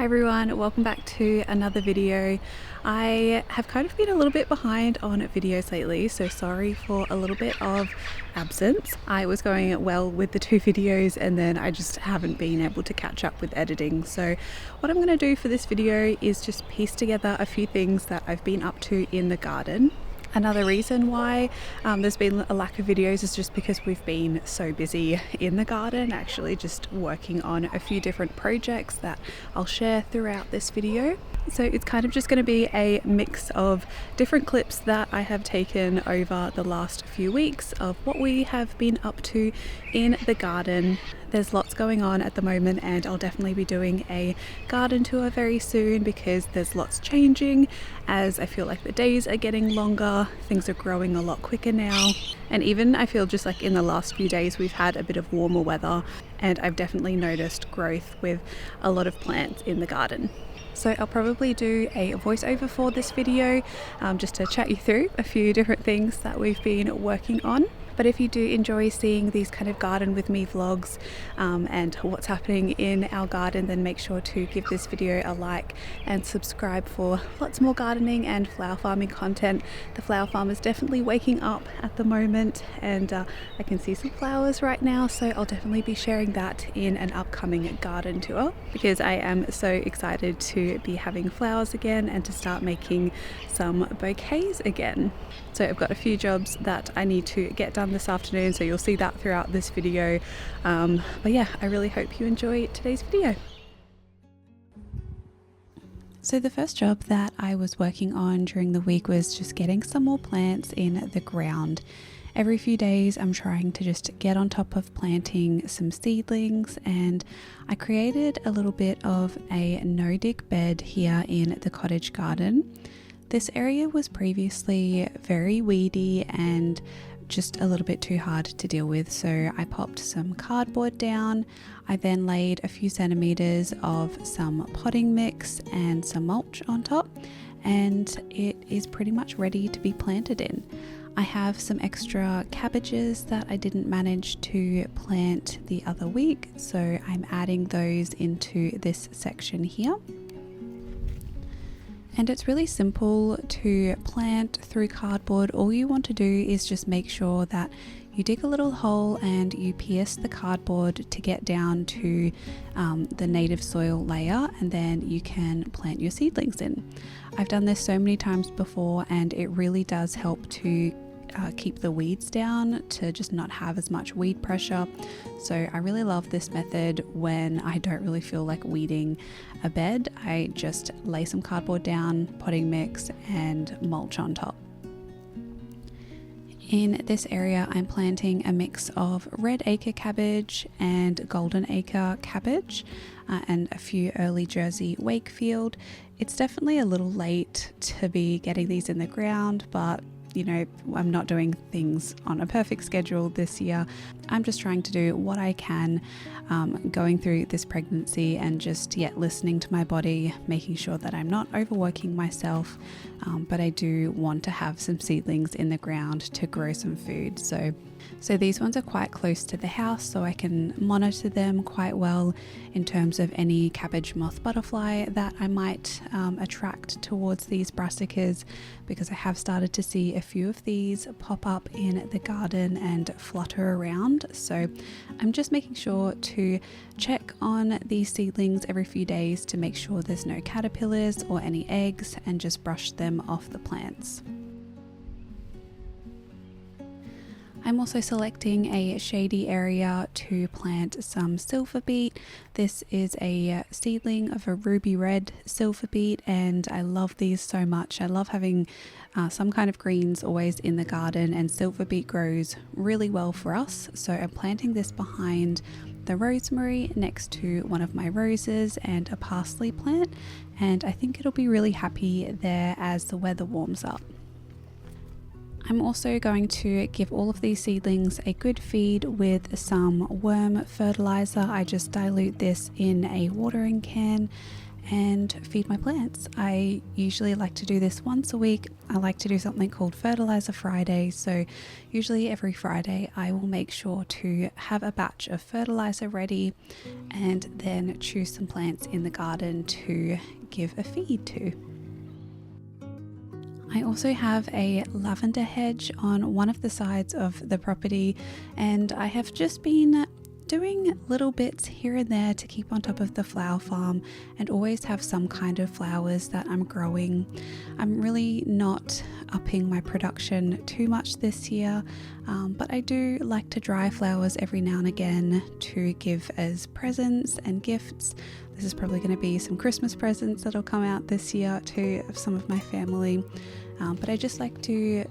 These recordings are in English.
Hi everyone, welcome back to another video. I have kind of been a little bit behind on videos lately, so sorry for a little bit of absence. I was going well with the two videos and then I just haven't been able to catch up with editing. So what I'm going to do for this video is just piece together a few things that I've been up to in the garden. Another reason why there's been a lack of videos is just because we've been so busy in the garden, actually just working on a few different projects that I'll share throughout this video. So it's kind of just going to be a mix of different clips that I have taken over the last few weeks of what we have been up to in the garden. There's lots going on at the moment and I'll definitely be doing a garden tour very soon because there's lots changing as I feel like the days are getting longer, things are growing a lot quicker now, and even I feel just like in the last few days we've had a bit of warmer weather and I've definitely noticed growth with a lot of plants in the garden. So I'll probably do a voiceover for this video just to chat you through a few different things that we've been working on. But if you do enjoy seeing these kind of garden with me vlogs and what's happening in our garden, then make sure to give this video a like and subscribe for lots more gardening and flower farming content. The flower farm is definitely waking up at the moment and I can see some flowers right now, so I'll definitely be sharing that in an upcoming garden tour because I am so excited to be having flowers again and to start making some bouquets again. So I've got a few jobs that I need to get done this afternoon, so you'll see that throughout this video. But yeah, I really hope you enjoy today's video. So the first job that I was working on during the week was just getting some more plants in the ground. Every few days I'm trying to just get on top of planting some seedlings, and I created a little bit of a no-dig bed here in the cottage garden. This area was previously very weedy and just a little bit too hard to deal with, so I popped some cardboard down. I then laid a few centimeters of some potting mix and some mulch on top, and it is pretty much ready to be planted in. I have some extra cabbages that I didn't manage to plant the other week, so I'm adding those into this section here. And it's really simple to plant through cardboard. All you want to do is just make sure that you dig a little hole and you pierce the cardboard to get down to the native soil layer, and then you can plant your seedlings in. I've done this so many times before and it really does help to keep the weeds down, to just not have as much weed pressure. So I really love this method when I don't really feel like weeding a bed. I just lay some cardboard down, potting mix and mulch on top. In this area I'm planting a mix of red acre cabbage and golden acre cabbage and a few early Jersey Wakefield. It's definitely a little late to be getting these in the ground, but you know, I'm not doing things on a perfect schedule this year. I'm just trying to do what I can going through this pregnancy and just listening to my body, making sure that I'm not overworking myself, but I do want to have some seedlings in the ground to grow some food. So these ones are quite close to the house, so I can monitor them quite well in terms of any cabbage moth butterfly that I might attract towards these brassicas, because I have started to see a few of these pop up in the garden and flutter around. So I'm just making sure to check on these seedlings every few days to make sure there's no caterpillars or any eggs, and just brush them off the plants. I'm also selecting a shady area to plant some silver beet. This is a seedling of a ruby red silver beet and I love these so much. I love having some kind of greens always in the garden, and silver beet grows really well for us. So I'm planting this behind the rosemary next to one of my roses and a parsley plant, and I think it'll be really happy there as the weather warms up. I'm also going to give all of these seedlings a good feed with some worm fertilizer. I just dilute this in a watering can and feed my plants. I usually like to do this once a week. I like to do something called Fertilizer Friday. So usually every Friday I will make sure to have a batch of fertilizer ready and then choose some plants in the garden to give a feed to. I also have a lavender hedge on one of the sides of the property, and I have just been doing little bits here and there to keep on top of the flower farm and always have some kind of flowers that I'm growing. I'm really not upping my production too much this year, but I do like to dry flowers every now and again to give as presents and gifts. This is probably going to be some Christmas presents that'll come out this year too of some of my family, but I just like to,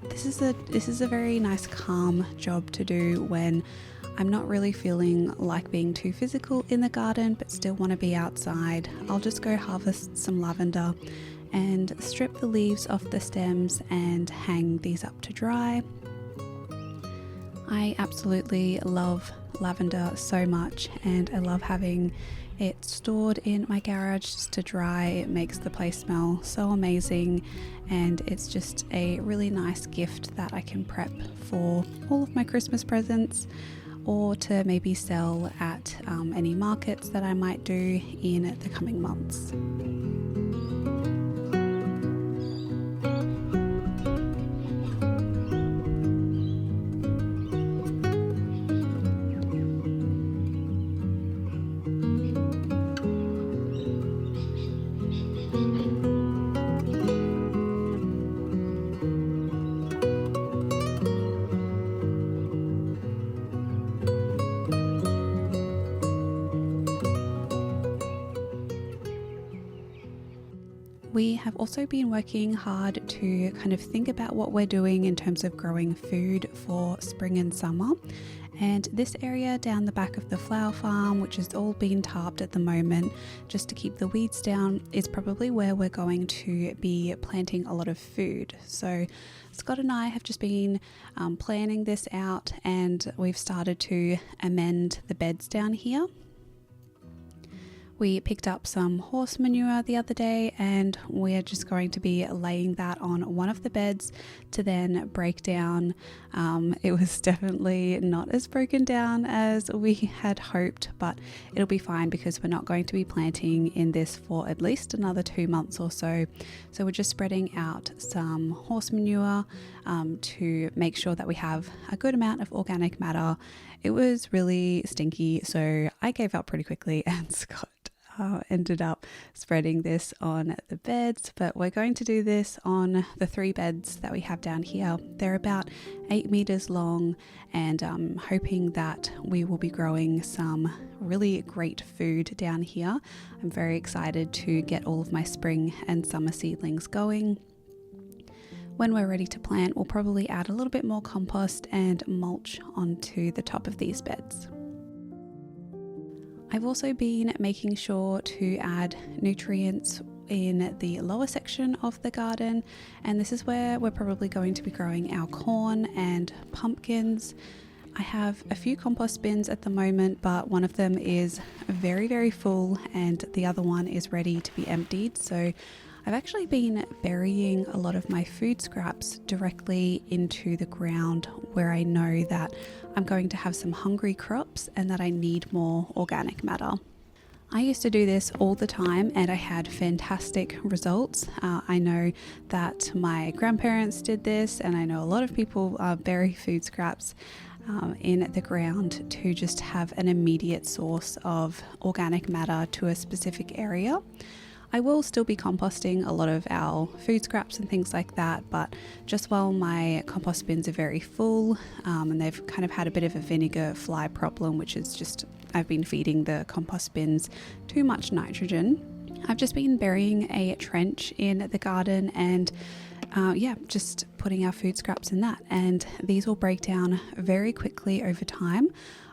this is a very nice calm job to do when I'm not really feeling like being too physical in the garden but still want to be outside. I'll just go harvest some lavender and strip the leaves off the stems and hang these up to dry. I absolutely love lavender so much, and I love having it stored in my garage just to dry. It makes the place smell so amazing, and it's just a really nice gift that I can prep for all of my Christmas presents, or to maybe sell at any markets that I might do in the coming months. We have also been working hard to kind of think about what we're doing in terms of growing food for spring and summer. And this area down the back of the flower farm, which has all been tarped at the moment just to keep the weeds down, is probably where we're going to be planting a lot of food. So Scott and I have just been planning this out, and we've started to amend the beds down here. We picked up some horse manure the other day, and we're just going to be laying that on one of the beds to then break down. It was definitely not as broken down as we had hoped, but it'll be fine because we're not going to be planting in this for at least another 2 months or so. So we're just spreading out some horse manure to make sure that we have a good amount of organic matter. It was really stinky, so I gave up pretty quickly, and Scott ended up spreading this on the beds, but we're going to do this on the 3 beds that we have down here. They're about 8 meters long, and I'm hoping that we will be growing some really great food down here. I'm very excited to get all of my spring and summer seedlings going. When we're ready to plant, we'll probably add a little bit more compost and mulch onto the top of these beds. I've also been making sure to add nutrients in the lower section of the garden, and this is where we're probably going to be growing our corn and pumpkins. I have a few compost bins at the moment, but one of them is very, very full and the other one is ready to be emptied. So I've actually been burying a lot of my food scraps directly into the ground where I know that I'm going to have some hungry crops and that I need more organic matter. I used to do this all the time and I had fantastic results. I know that my grandparents did this, and I know a lot of people bury food scraps in the ground to just have an immediate source of organic matter to a specific area. I will still be composting a lot of our food scraps and things like that, but just while my compost bins are very full and they've kind of had a bit of a vinegar fly problem, which is just, I've been feeding the compost bins too much nitrogen. I've just been burying a trench in the garden and just putting our food scraps in that, and these will break down very quickly over time.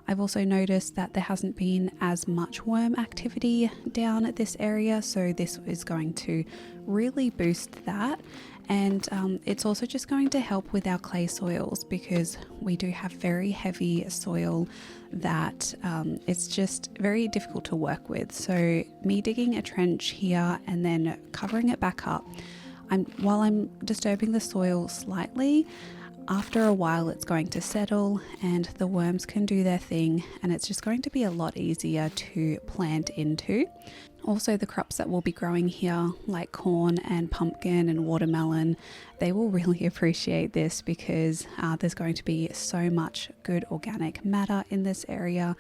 I've also noticed that there hasn't been as much worm activity down at this area, so this is going to really boost that. And it's also just going to help with our clay soils, because we do have very heavy soil that it's just very difficult to work with. So me digging a trench here and then covering it back up, while I'm disturbing the soil slightly, after a while it's going to settle and the worms can do their thing, and it's just going to be a lot easier to plant into. Also, the crops that will be growing here, like corn and pumpkin and watermelon, they will really appreciate this, because there's going to be so much good organic matter in this area,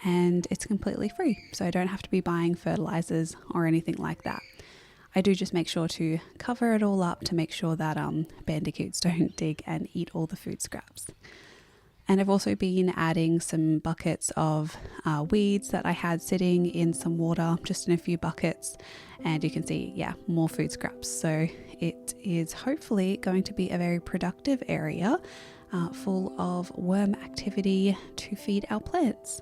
and it's completely free, so I don't have to be buying fertilizers or anything like that. I do just make sure to cover it all up to make sure that bandicoots don't dig and eat all the food scraps. And I've also been adding some buckets of weeds that I had sitting in some water, just in a few buckets, and you can see, yeah, more food scraps. So it is hopefully going to be a very productive area full of worm activity to feed our plants.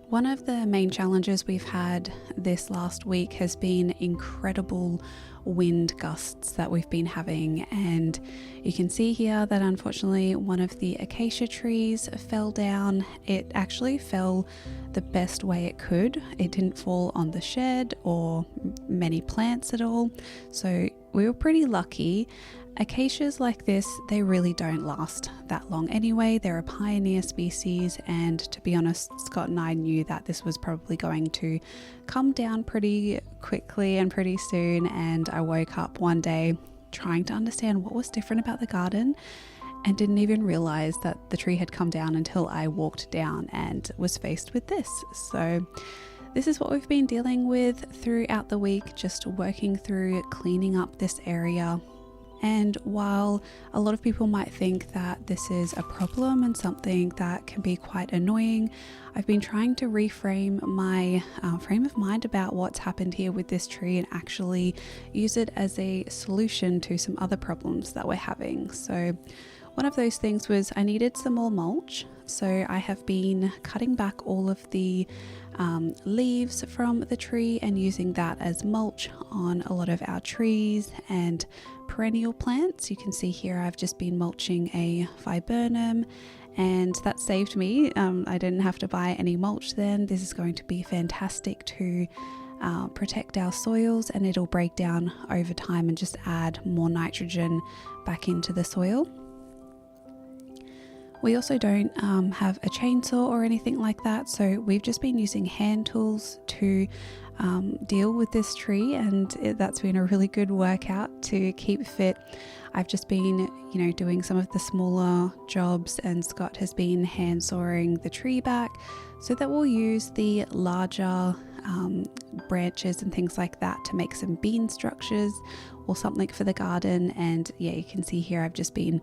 One of the main challenges we've had this last week has been incredible wind gusts that we've been having, and you can see here that unfortunately one of the acacia trees fell down. It actually fell the best way it could. It didn't fall on the shed or many plants at all, so we were pretty lucky. Acacias like this, they really don't last that long anyway. They're a pioneer species, and to be honest, Scott and I knew that this was probably going to come down pretty quickly and pretty soon, and I woke up one day trying to understand what was different about the garden and didn't even realize that the tree had come down until I walked down and was faced with this. So this is what we've been dealing with throughout the week, just working through cleaning up this area. And while a lot of people might think that this is a problem and something that can be quite annoying, I've been trying to reframe my frame of mind about what's happened here with this tree and actually use it as a solution to some other problems that we're having. So one of those things was I needed some more mulch. So I have been cutting back all of the leaves from the tree and using that as mulch on a lot of our trees and perennial plants. You can see here I've just been mulching a viburnum, and that saved me. I didn't have to buy any mulch then. This is going to be fantastic to protect our soils, and it'll break down over time and just add more nitrogen back into the soil. We also don't have a chainsaw or anything like that, so we've just been using hand tools to deal with this tree, and that's been a really good workout to keep fit. I've just been, doing some of the smaller jobs, and Scott has been hand sawing the tree back so that we'll use the larger branches and things like that to make some bean structures or something for the garden. And yeah, you can see here I've just been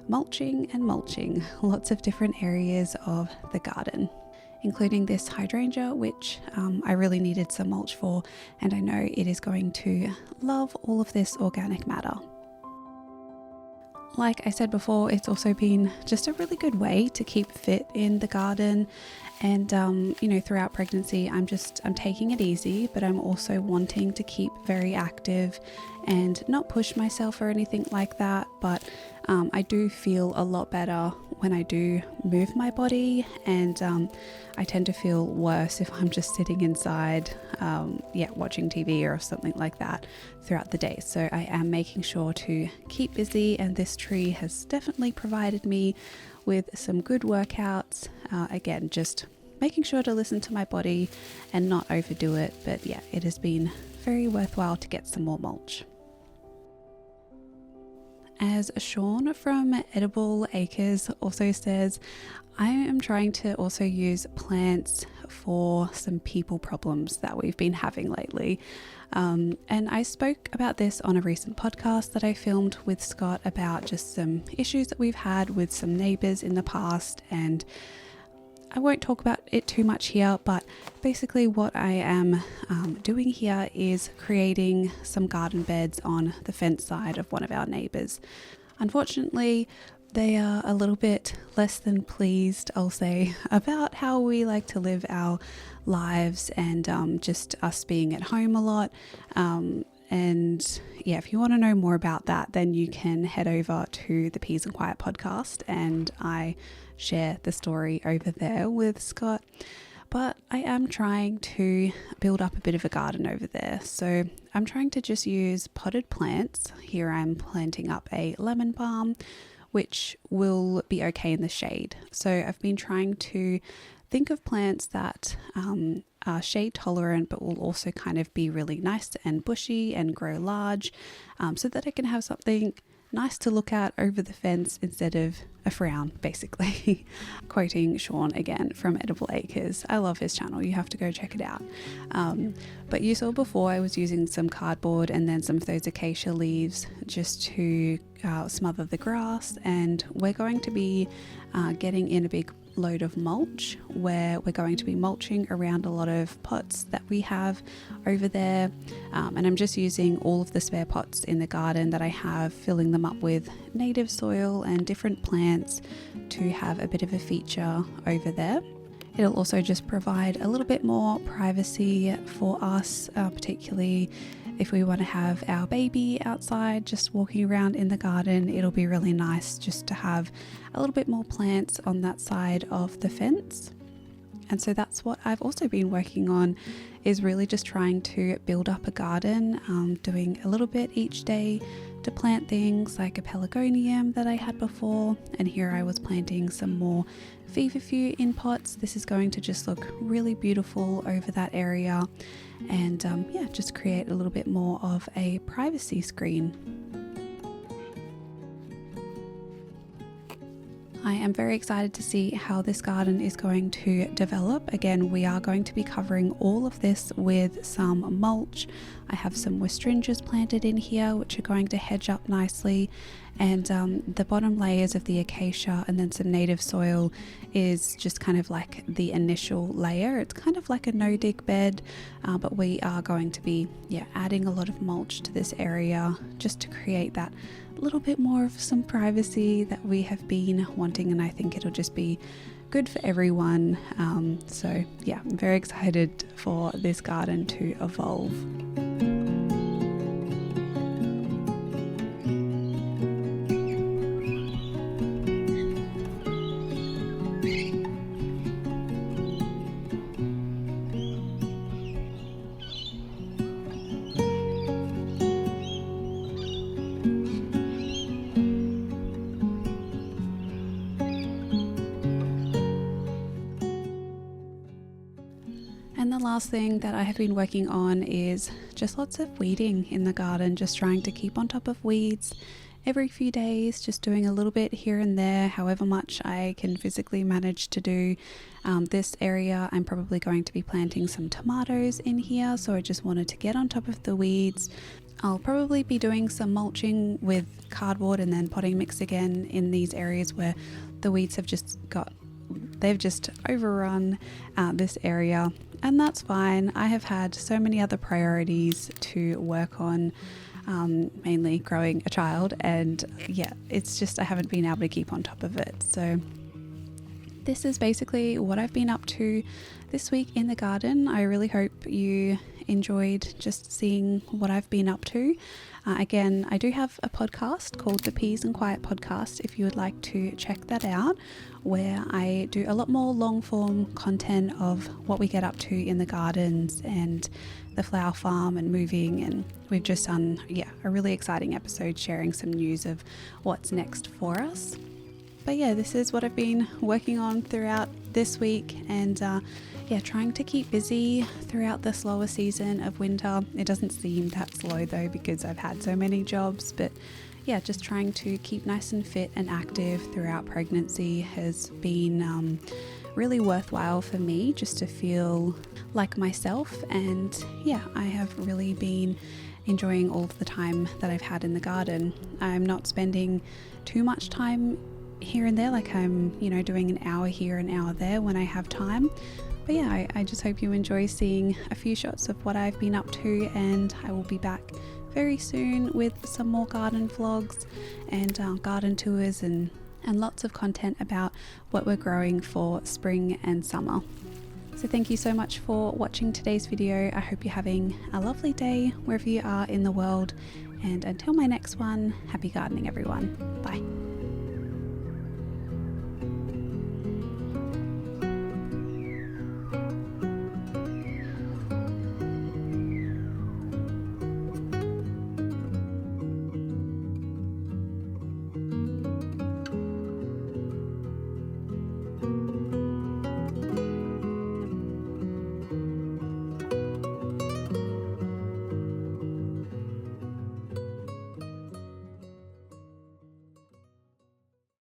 mulching and mulching lots of different areas of the garden, including this hydrangea, which I really needed some mulch for, and I know it is going to love all of this organic matter. Like I said before, it's also been just a really good way to keep fit in the garden. And throughout pregnancy, I'm taking it easy, but I'm also wanting to keep very active and not push myself or anything like that. But I do feel a lot better when I do move my body, and I tend to feel worse if I'm just sitting inside, watching TV or something like that throughout the day. So I am making sure to keep busy, and this tree has definitely provided me with some good workouts. Again, just making sure to listen to my body and not overdo it. But yeah, it has been very worthwhile to get some more mulch. As Sean from Edible Acres also says, I am trying to also use plants for some people problems that we've been having lately. And I spoke about this on a recent podcast that I filmed with Scott about just some issues that we've had with some neighbors in the past, and I won't talk about it too much here, but basically what I am doing here is creating some garden beds on the fence side of one of our neighbors. Unfortunately, They are a little bit less than pleased, I'll say, about how we like to live our lives and just us being at home a lot. And yeah, if you want to know more about that, then you can head over to the Peas and Quiet podcast, and I share the story over there with Scott. But I am trying to build up a bit of a garden over there. So I'm trying to just use potted plants. Here I'm planting up a lemon balm, which will be okay in the shade. So I've been trying to think of plants that are shade tolerant, but will also kind of be really nice and bushy and grow large, so that I can have something nice to look at over the fence instead of a frown, basically. Quoting Sean again from Edible Acres. I love his channel, you have to go check it out. But you saw before I was using some cardboard and then some of those acacia leaves just to smother the grass, and we're going to be getting in a big load of mulch where we're going to be mulching around a lot of pots that we have over there, and I'm just using all of the spare pots in the garden that I have, filling them up with native soil and different plants to have a bit of a feature over there. It'll also just provide a little bit more privacy for us, particularly if we want to have our baby outside just walking around in the garden. It'll be really nice just to have a little bit more plants on that side of the fence. And so that's what I've also been working on, is really just trying to build up a garden, doing a little bit each day to plant things like a pelargonium that I had before, and here I was planting some more feverfew in pots. This is going to just look really beautiful over that area, and yeah, just create a little bit more of a privacy screen. I am very excited to see how this garden is going to develop. Again, we are going to be covering all of this with some mulch. I have some westringas planted in here, which are going to hedge up nicely, and the bottom layers of the acacia and then some native soil is just kind of like the initial layer. It's kind of like a no-dig bed, but we are going to be adding a lot of mulch to this area just to create that little bit more of some privacy that we have been wanting, and I think it'll just be good for everyone. So yeah, I'm very excited for this garden to evolve. And the last thing that I have been working on is just lots of weeding in the garden, just trying to keep on top of weeds every few days, just doing a little bit here and there, however much I can physically manage to do. This area I'm probably going to be planting some tomatoes in here, so I just wanted to get on top of the weeds. I'll probably be doing some mulching with cardboard and then potting mix again in these areas where the weeds have they've just overrun this area, and that's fine. I have had so many other priorities to work on, mainly growing a child, and yeah, it's just I haven't been able to keep on top of it. So this is basically what I've been up to this week in the garden. I really hope you enjoyed just seeing what I've been up to. Again, I do have a podcast called the Peas and Quiet podcast if you would like to check that out, where I do a lot more long form content of what we get up to in the gardens and the flower farm and moving, and we've just done a really exciting episode sharing some news of what's next for us. But yeah, this is what I've been working on throughout this week, and trying to keep busy throughout the slower season of winter. It doesn't seem that slow though because I've had so many jobs, but yeah, just trying to keep nice and fit and active throughout pregnancy has been really worthwhile for me, just to feel like myself. And yeah, I have really been enjoying all of the time that I've had in the garden. I'm not spending too much time here and there, like I'm doing an hour here, an hour there when I have time. But yeah, I just hope you enjoy seeing a few shots of what I've been up to, and I will be back very soon with some more garden vlogs and garden tours and and lots of content about what we're growing for spring and summer. So thank you so much for watching today's video. I hope you're having a lovely day wherever you are in the world, and until my next one, happy gardening everyone. Bye.